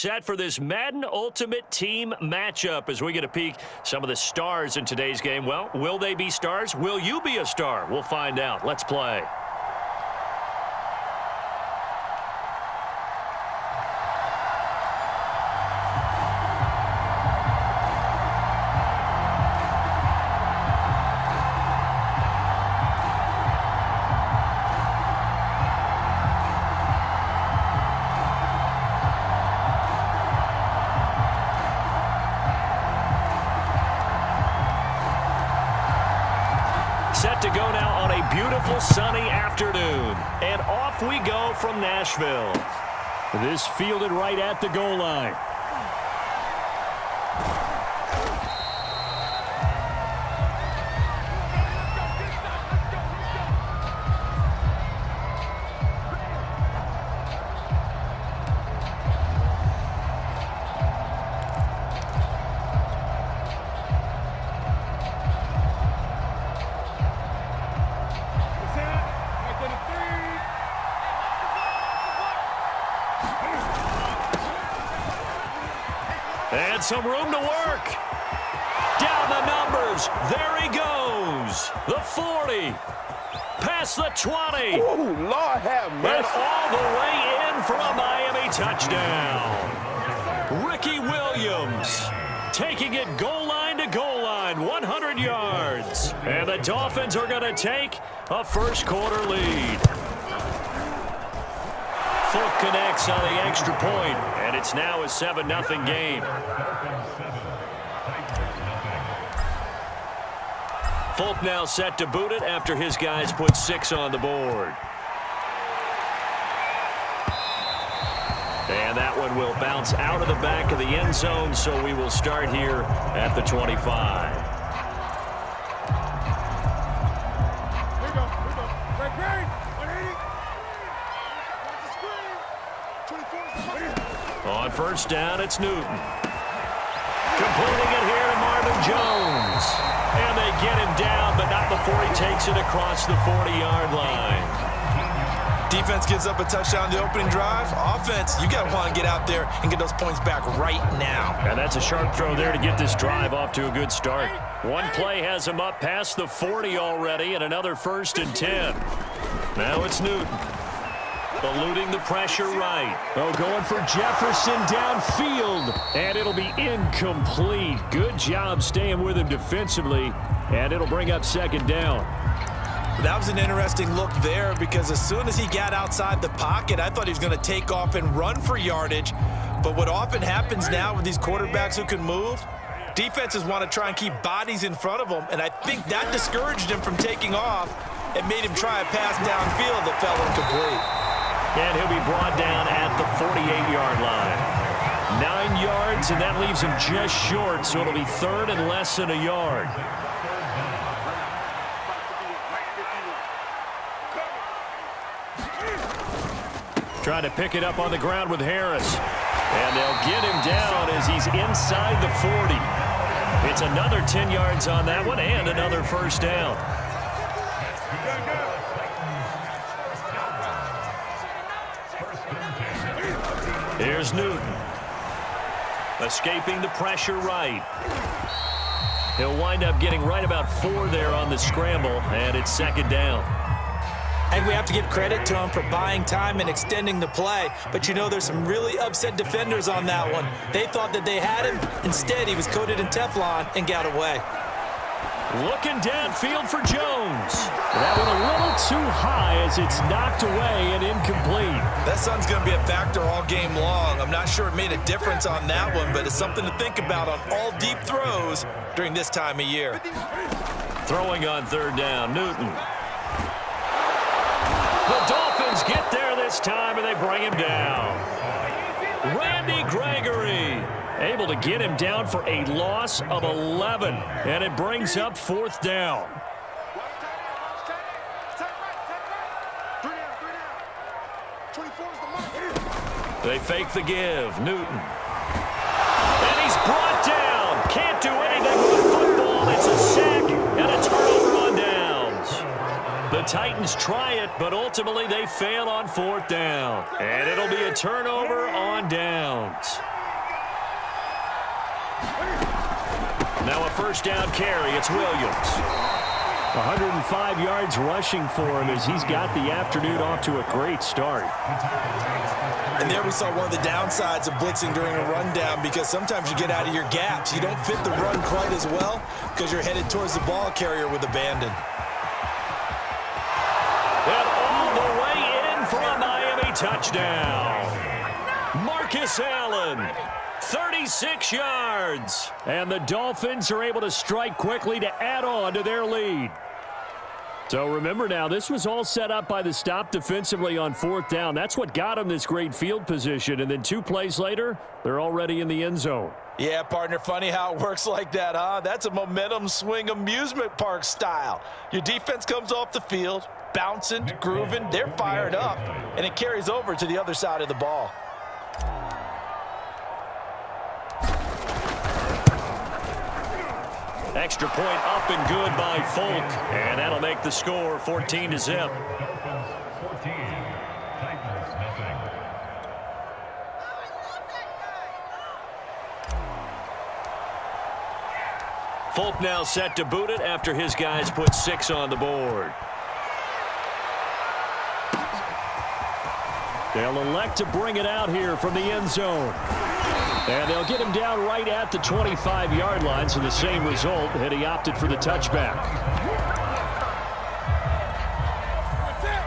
set for this Madden Ultimate Team matchup as we get a peek some of the stars in today's game. Well, will they be stars? Will you be a star? We'll find out. Let's play. Set to go now on a beautiful sunny afternoon. And off we go from Nashville. This fielded right at the goal line. And some room to work. Down the numbers. There he goes. The 40. Past the 20. Oh, Lord have mercy. And all the way in for a Miami touchdown. Ricky Williams taking it goal line to goal line, 100 yards. And the Dolphins are going to take a first quarter lead. Folk connects on the extra point, and it's now a 7-0 game. Folk now set to boot it after his guys put 6 on the board. And that one will bounce out of the back of the end zone, so we will start here at the 25. On first down, it's Newton. Completing it here to Marvin Jones. And they get him down, but not before he takes it across the 40-yard line. Defense gives up a touchdown the opening drive. Offense, you got to want to get out there and get those points back right now. And that's a sharp throw there to get this drive off to a good start. One play has him up past the 40 already, and another 1st and 10. Now it's Newton. Eluding the pressure right. Oh, going for Jefferson downfield. And it'll be incomplete. Good job staying with him defensively. And it'll bring up 2nd down. That was an interesting look there because as soon as he got outside the pocket, I thought he was going to take off and run for yardage. But what often happens now with these quarterbacks who can move, defenses want to try and keep bodies in front of them. And I think that discouraged him from taking off and made him try a pass downfield that fell incomplete. And he'll be brought down at the 48-yard line. 9 yards, and that leaves him just short, so it'll be 3rd and less than a yard. Trying to pick it up on the ground with Harris. And they'll get him down as he's inside the 40. It's another 10 yards on that one and another 1st down. Here's Newton. Escaping the pressure right. He'll wind up getting right about 4 there on the scramble, and it's 2nd down. And we have to give credit to him for buying time and extending the play. But you know, there's some really upset defenders on that one. They thought that they had him. Instead, he was coated in Teflon and got away. Looking downfield for Jones. That one a little too high as it's knocked away and incomplete. That sun's going to be a factor all game long. I'm not sure it made a difference on that one, but it's something to think about on all deep throws during this time of year. Throwing on 3rd down, Newton. The Dolphins get there this time, and they bring him down. Randy Gregory able to get him down for a loss of 11, and it brings up 4th down. They fake the give. Newton. And he's brought down. Can't do anything with the football. It's a sack and a turnover on downs. The Titans try it, but ultimately they fail on 4th down. And it'll be a turnover on downs. Now a first down carry. It's Williams. 105 yards rushing for him as he's got the afternoon off to a great start. And there we saw one of the downsides of blitzing during a rundown, because sometimes you get out of your gaps. You don't fit the run quite as well because you're headed towards the ball carrier with abandon. And all the way in for a Miami touchdown. Marcus Allen, 36 yards. And the Dolphins are able to strike quickly to add on to their lead. So remember now, this was all set up by the stop defensively on fourth down. That's what got them this great field position. And then 2 plays later, they're already in the end zone. Yeah, partner, funny how it works like that, huh? That's a momentum swing amusement park style. Your defense comes off the field, bouncing, grooving, they're fired up, and it carries over to the other side of the ball. Extra point up and good by Folk. And that'll make the score 14-0. Folk now set to boot it after his guys put 6 on the board. They'll elect to bring it out here from the end zone. And they'll get him down right at the 25-yard line, so the same result, and he opted for the touchback.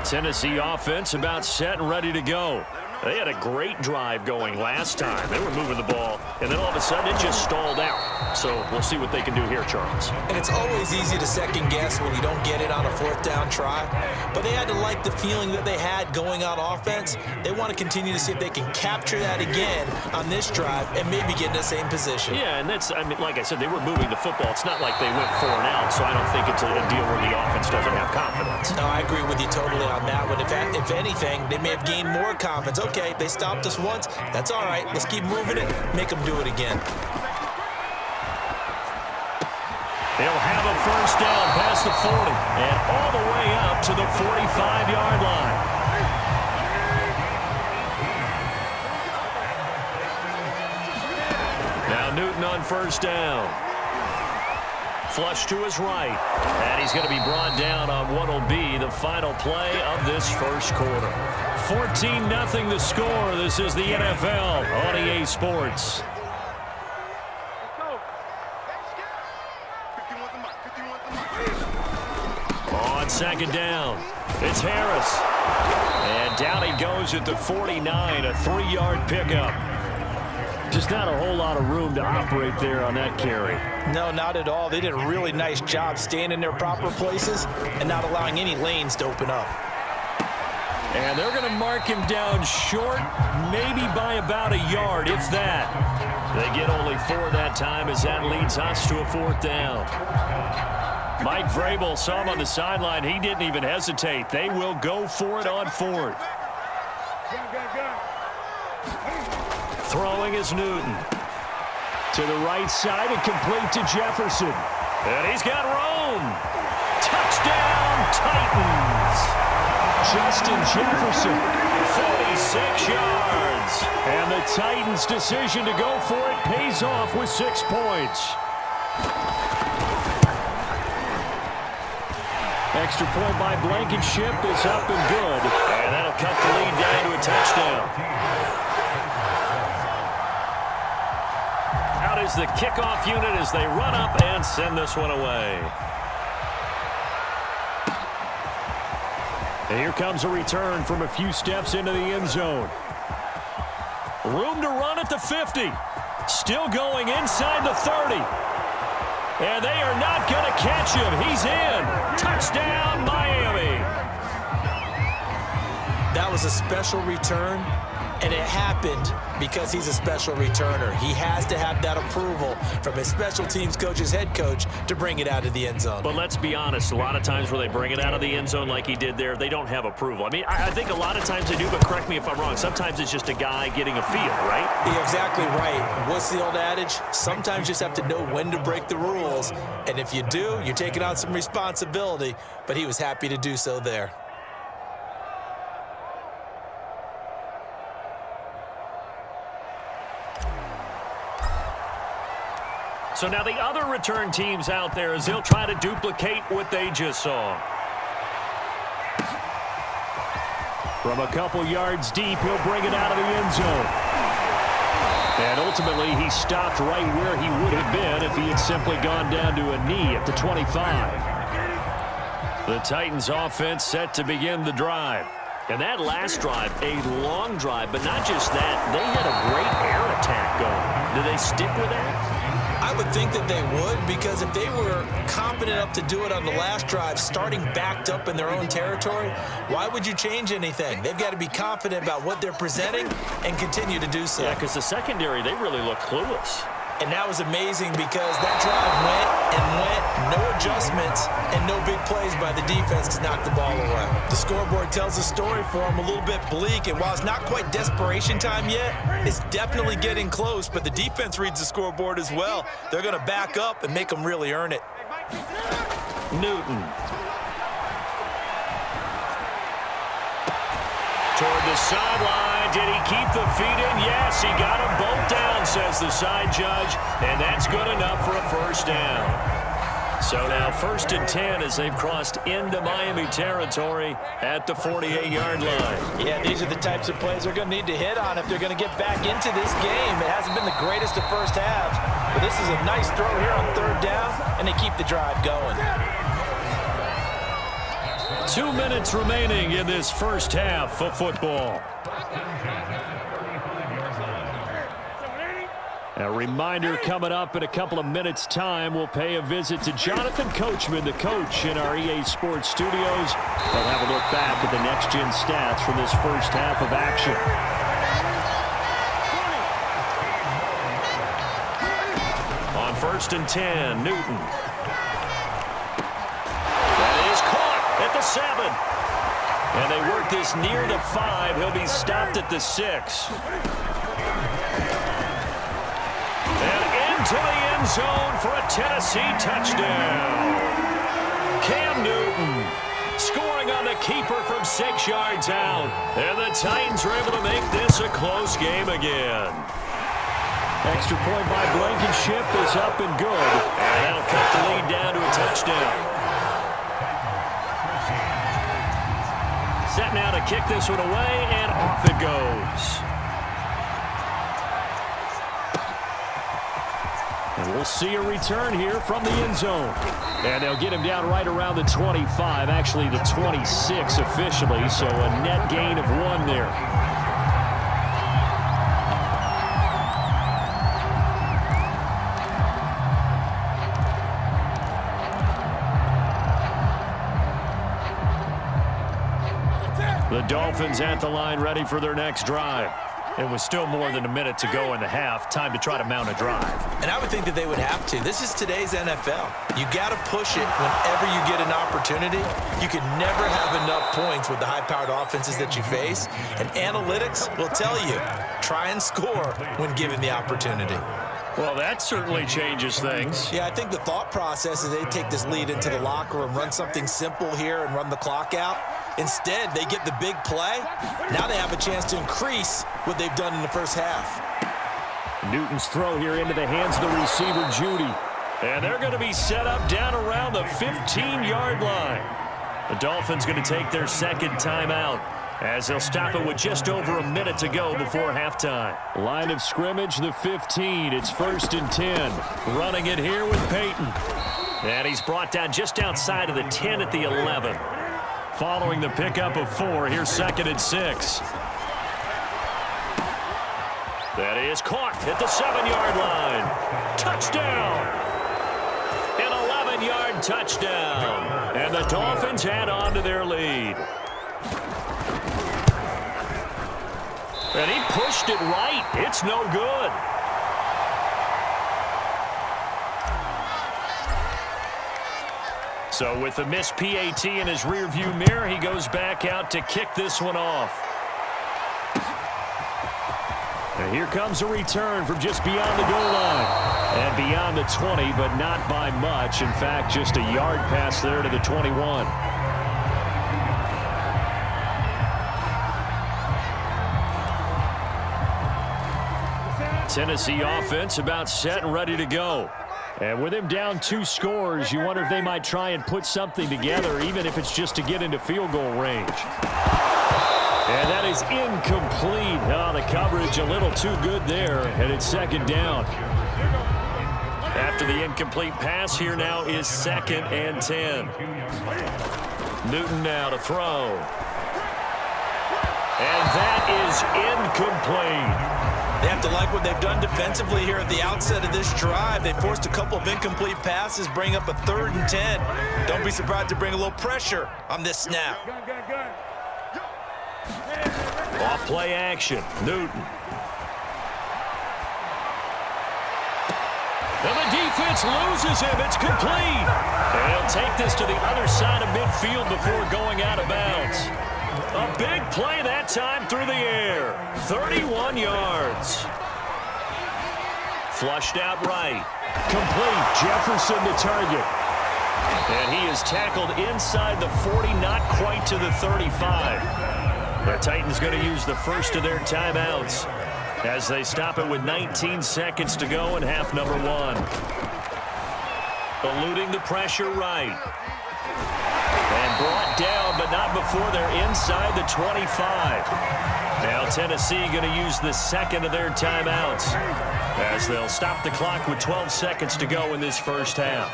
Tennessee offense about set and ready to go. They had a great drive going last time. They were moving the ball, and then all of a sudden it just stalled out. So we'll see what they can do here, Charles. And it's always easy to second guess when you don't get it on a fourth down try. But they had to like the feeling that they had going on offense. They want to continue to see if they can capture that again on this drive and maybe get in the same position. Yeah, and that's, I mean, like I said, they were moving the football. It's not like they went 4 and out, so I don't think it's a deal where the offense doesn't have confidence. No, I agree with you totally on that one. If anything, they may have gained more confidence. Okay, they stopped us once. That's all right. Let's keep moving it. Make them do it again. They'll have a first down past the 40 and all the way up to the 45-yard line. Now Newton on first down. Flush to his right. And he's going to be brought down on what will be the final play of this first quarter. 14-0 the score. This is the NFL on EA Sports. On second down, it's Harris. And down he goes at the 49, a 3-yard pickup. Just not a whole lot of room to operate there on that carry. No, not at all. They did a really nice job staying in their proper places and not allowing any lanes to open up. And they're going to mark him down short, maybe by about a yard, if that. They get only 4 that time as that leads us to a 4th down. Mike Vrabel saw him on the sideline. He didn't even hesitate. They will go for it on 4th. Throwing is Newton. To the right side and complete to Jefferson. And he's got Rome. Touchdown, Titans. Justin Jefferson. 46 yards. And the Titans' decision to go for it pays off with 6 points. Extra point by Blankenship is up and good. And that'll cut the lead down to a touchdown. Out is the kickoff unit as they run up and send this one away. And here comes a return from a few steps into the end zone. Room to run at the 50. Still going inside the 30. And they are not going to catch him. He's in. Touchdown, Miami. That was a special return, and it happened because he's a special returner. He has to have that approval from his special teams coach's head coach to bring it out of the end zone. But let's be honest, a lot of times where they bring it out of the end zone like he did there, they don't have approval. I mean, I think a lot of times they do, but correct me if I'm wrong. Sometimes it's just a guy getting a feel, right? You're exactly right. What's the old adage? Sometimes you just have to know when to break the rules. And if you do, you're taking on some responsibility. But he was happy to do so there. So now the other return teams out there as they'll try to duplicate what they just saw. From a couple yards deep, he'll bring it out of the end zone. And ultimately, he stopped right where he would have been if he had simply gone down to a knee at the 25. The Titans offense set to begin the drive. And that last drive, a long drive, but not just that. They had a great air attack going. Do they stick with that? I would think that they would, because if they were confident enough to do it on the last drive, starting backed up in their own territory, why would you change anything? They've got to be confident about what they're presenting and continue to do so. Yeah, because the secondary, they really look clueless. And that was amazing because that drive went, no adjustments, and no big plays by the defense to knock the ball away. The scoreboard tells a story for them, a little bit bleak, and while it's not quite desperation time yet, it's definitely getting close, but the defense reads the scoreboard as well. They're going to back up and make them really earn it. Newton. Toward the sideline. Did he keep the feet in? Yes, he got them both down, says the side judge, and that's good enough for a first down. So now 1st and 10 as they've crossed into Miami territory at the 48-yard line. Yeah, these are the types of plays they're going to need to hit on if they're going to get back into this game. It hasn't been the greatest of first halves, but this is a nice throw here on 3rd down, and they keep the drive going. 2 minutes remaining in this first half of football. A reminder coming up in a couple of minutes' time. We'll pay a visit to Jonathan Coachman, the coach in our EA Sports studios. They'll have a look back at the next-gen stats from this first half of action. On 1st and 10, Newton. That is caught at the 7. And they work this near the 5. He'll be stopped at the 6. To the end zone for a Tennessee touchdown. Cam Newton scoring on the keeper from 6 yards out. And the Titans are able to make this a close game again. Extra point by Blankenship is up and good. And that'll cut the lead down to a touchdown. Set now to kick this one away, and off it goes. And we'll see a return here from the end zone. And they'll get him down right around the 25, actually the 26 officially, so a net gain of 1 there. The Dolphins at the line ready for their next drive. It was still more than a minute to go in the half. Time to try to mount a drive. And I would think that they would have to. This is today's NFL. You got to push it whenever you get an opportunity. You can never have enough points with the high-powered offenses that you face. And analytics will tell you, try and score when given the opportunity. Well, that certainly changes things. Yeah, I think the thought process is they take this lead into the locker room, run something simple here and run the clock out. Instead, they get the big play. Now they have a chance to increase what they've done in the first half. Newton's throw here into the hands of the receiver, Judy. And they're going to be set up down around the 15-yard line. The Dolphins going to take their second timeout as they'll stop it with just over a minute to go before halftime. Line of scrimmage, the 15. It's 1st and 10. Running it here with Peyton. And he's brought down just outside of the 10 at the 11. Following the pickup of 4, here's 2nd and 6. That is caught at the 7-yard line. Touchdown! An 11-yard touchdown. And the Dolphins add on to their lead. And he pushed it right. It's no good. So with the missed PAT in his rearview mirror, he goes back out to kick this one off. And here comes a return from just beyond the goal line. And beyond the 20, but not by much. In fact, just a yard pass there to the 21. Tennessee offense about set and ready to go. And with him down 2 scores, you wonder if they might try and put something together, even if it's just to get into field goal range. And that is incomplete. Oh, the coverage a little too good there, and it's second down. After the incomplete pass, here now is 2nd and 10. Newton now to throw. And that is incomplete. They have to like what they've done defensively here at the outset of this drive. They forced a couple of incomplete passes, bring up a 3rd and 10. Don't be surprised to bring a little pressure on this snap. Off play action, Newton. And the defense loses him. It's complete. And he'll take this to the other side of midfield before going out of bounds. A big play that time through the air. 31 yards. Flushed out right. Complete. Jefferson the target. And he is tackled inside the 40, not quite to the 35. The Titans going to use the first of their timeouts as they stop it with 19 seconds to go in half number 1. Eluding the pressure right. And brought down, but not before they're inside the 25. Now Tennessee going to use the second of their timeouts as they'll stop the clock with 12 seconds to go in this first half.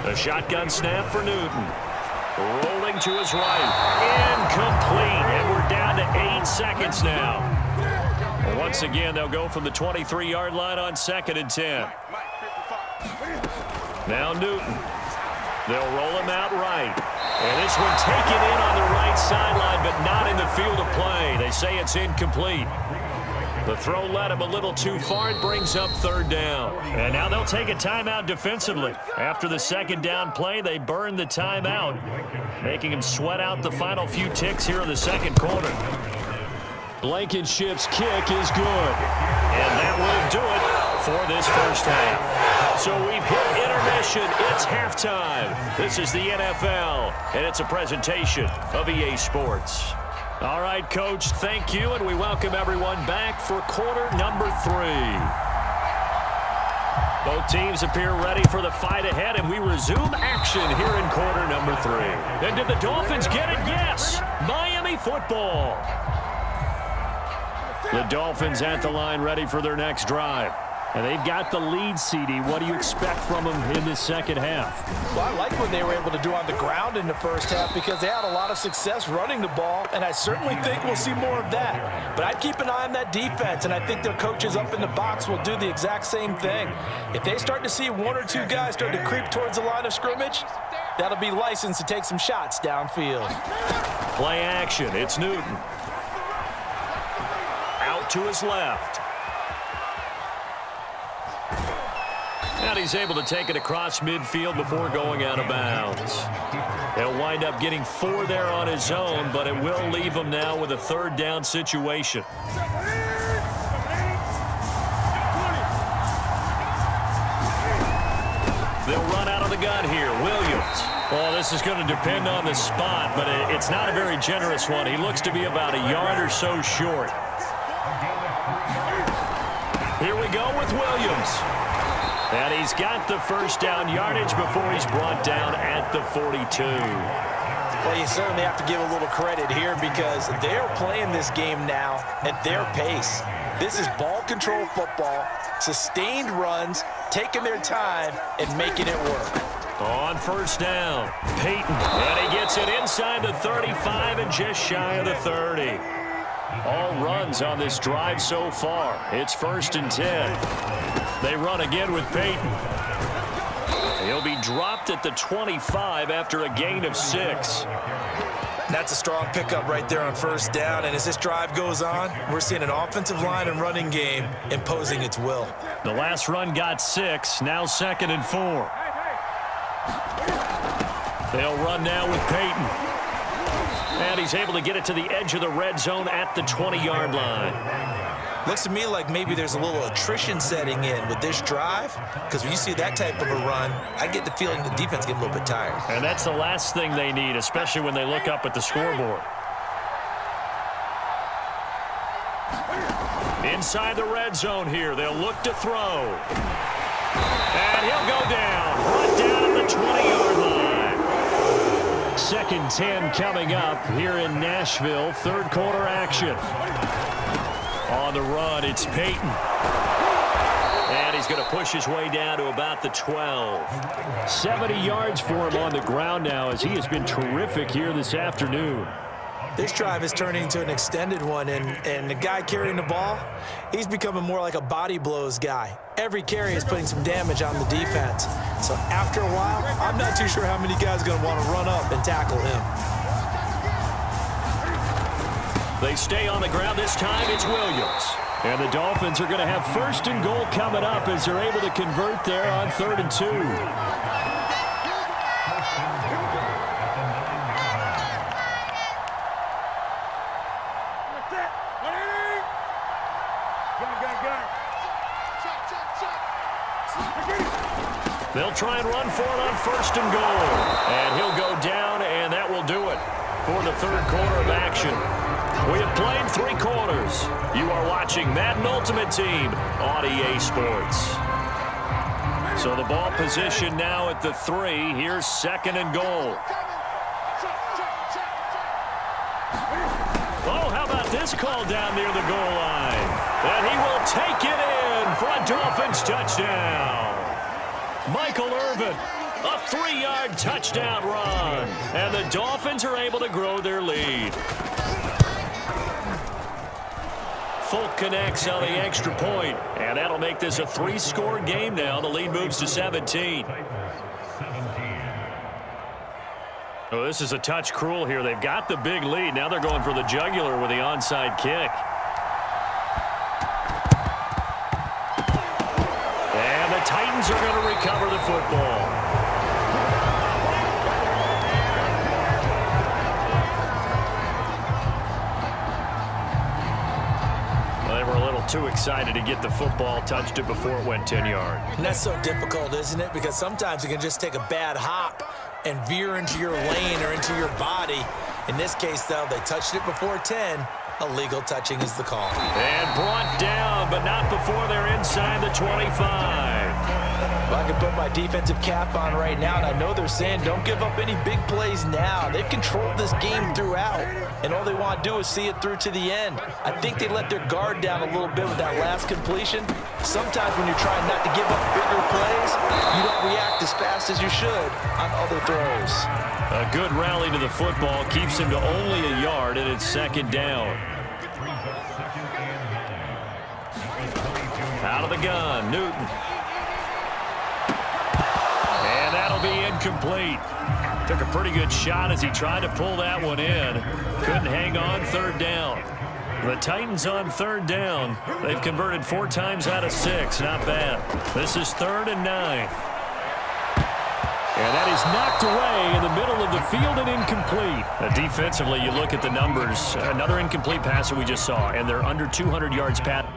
The shotgun snap for Newton. Rolling to his right. Incomplete. And we're down to 8 seconds now. Once again, they'll go from the 23-yard line on 2nd and 10. Now Newton. They'll roll him out right. And this one taken in on the right sideline, but not in the field of play. They say it's incomplete. The throw led him a little too far. It brings up 3rd down. And now they'll take a timeout defensively. After the 2nd down play, they burn the timeout, making him sweat out the final few ticks here in the 2nd quarter. Blankenship's kick is good. And that will do it for this first half. So we've hit intermission. It's halftime. This is the NFL, and it's a presentation of EA Sports. All right, Coach, thank you, and we welcome everyone back for quarter number 3. Both teams appear ready for the fight ahead, and we resume action here in quarter number 3. And did the Dolphins get it? Yes! Miami football. The Dolphins at the line ready for their next drive. And they've got the lead, CD. What do you expect from them in this second half? Well, I like what they were able to do on the ground in the first half because they had a lot of success running the ball, and I certainly think we'll see more of that. But I'd keep an eye on that defense, and I think their coaches up in the box will do the exact same thing. If they start to see 1 or 2 guys start to creep towards the line of scrimmage, that'll be licensed to take some shots downfield. Play action. It's Newton. Out to his left. And he's able to take it across midfield before going out of bounds. He'll wind up getting 4 there on his own, but it will leave him now with a 3rd down situation. They'll run out of the gun here. Williams. Oh, this is going to depend on the spot, but it's not a very generous one. He looks to be about a yard or so short. Here we go with Williams. And he's got the first down yardage before he's brought down at the 42. Well, you certainly have to give a little credit here because they're playing this game now at their pace. This is ball control football, sustained runs, taking their time, and making it work. On first down, Peyton. And he gets it inside the 35 and just shy of the 30. All runs on this drive so far. It's 1st and 10. They run again with Peyton. He'll be dropped at the 25 after a gain of 6. That's a strong pickup right there on first down. And as this drive goes on, we're seeing an offensive line and running game imposing its will. The last run got 6. Now 2nd and 4. They'll run now with Peyton. And he's able to get it to the edge of the red zone at the 20-yard line. Looks to me like maybe there's a little attrition setting in with this drive, because when you see that type of a run, I get the feeling the defense getting a little bit tired. And that's the last thing they need, especially when they look up at the scoreboard. Inside the red zone here. They'll look to throw. And he'll go down. Brought down at the 20-yard line. 2nd and 10 coming up here in Nashville. Third quarter action. On the run, it's Peyton. And he's going to push his way down to about the 12. 70 yards for him on the ground now as he has been terrific here this afternoon. This drive is turning into an extended one, and the guy carrying the ball, he's becoming more like a body blows guy. Every carry is putting some damage on the defense. So after a while, I'm not too sure how many guys are going to want to run up and tackle him. They stay on the ground. This time it's Williams. And the Dolphins are going to have 1st and goal coming up as they're able to convert there on 3rd and 2. They'll try and run for it on 1st and goal. And he'll go down, and that will do it for the third quarter of action. We have played 3 quarters. You are watching Madden Ultimate Team on EA Sports. So the ball position now at the 3. Here's 2nd and goal. Oh, how about this call down near the goal line? And he will take it in for a Dolphins touchdown. Michael Irvin, a 3-yard touchdown run. And the Dolphins are able to grow their lead. Folk connects on the extra point, and that'll make this a 3-score game now. The lead moves to 17. Oh, this is a touch cruel here. They've got the big lead. Now they're going for the jugular with the onside kick. And the Titans are going to recover the football. Too excited to get the football, touched it before it went 10 yards. And that's so difficult, isn't it? Because sometimes you can just take a bad hop and veer into your lane or into your body. In this case, though, they touched it before 10. Illegal touching is the call. And brought down, but not before they're inside the 25. Well, I can put my defensive cap on right now, and I know they're saying don't give up any big plays now. They've controlled this game throughout, and all they want to do is see it through to the end. I think they let their guard down a little bit with that last completion. Sometimes when you're trying not to give up bigger plays, you don't react as fast as you should on other throws. A good rally to the football keeps him to only a yard, and it's 2nd down. Out of the gun, Newton. And that'll be incomplete. Took a pretty good shot as he tried to pull that one in. Couldn't hang on, 3rd down. The Titans on 3rd down. They've converted 4 times out of 6. Not bad. This is 3rd and 9. And that is knocked away in the middle of the field and incomplete. Defensively, you look at the numbers. Another incomplete pass that we just saw, and they're under 200 yards past.